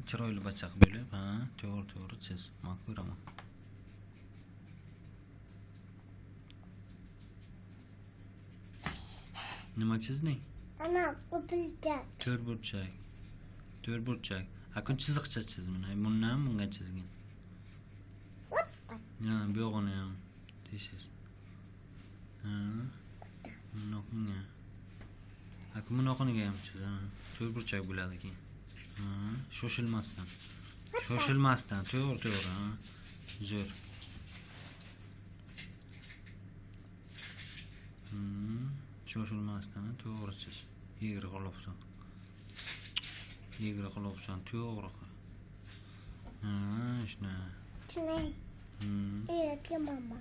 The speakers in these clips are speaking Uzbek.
chiroyli bachaq bo'lib, to'g'ri chiz. Men ko'raman. Nima chizding? Ana, burchak. To'rtburchak. Akun chiziqcha chiz mana. Bundan bunga chizgin. Ya, bu yog'ini ham deysiz. Bunaqangi. Akun bunaqangi ham chiz. To'rtburchak bo'ladi keyin. Shoshilmasdan. To'g'ri. Zo'r. Shoshilmasdan to'g'ri chiz. Egri qilibsan. To'g'ri. Shuna. Shunday. Mama.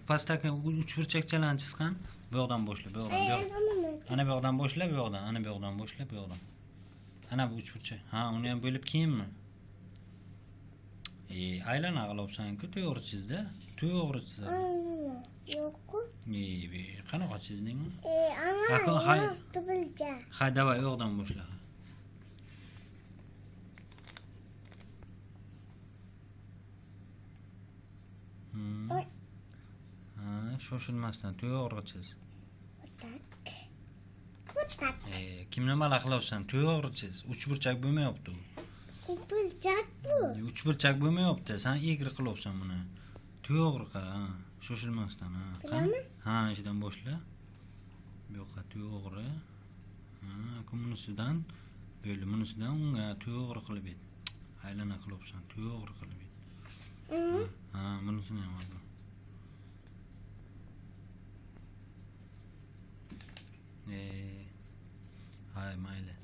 Pastdagi uchburchakchalarni chizgan. Bu yoqdan boshla, bu yoqdan. Ana bu yoqdan boshla, bu yoqdan. Ana bu yoqdan boshla, bu yoqdan. Ana bu uchburchak. Uni ham bo'lib keyinmi? Aylana qilibsan-ku, to'g'ri chizdi. To'g'ri chizdi. Yo'q. Qanaqa chizding? Ana, burchak. Davay, u yoqdan boshla. Shoshilmasdan to'g'ri chiz. Burchak. Kimni mala qilyapsan? To'g'ri chiz. Uchburchak bo'lmayapti. Burchak bu. Uchburchak bo'lmayapti. Sen egri qilyapsan buni. To'g'ri qil, shoshilmasdan, qani? Ishidan boshla. Bu yoqqa to'g'ri. Bunisidan bo'ldi, bunisidan unga to'g'ri qilib et. Aylana qilyapsan, to'g'ri qilib et. Bunisini ham oldim. Mayli.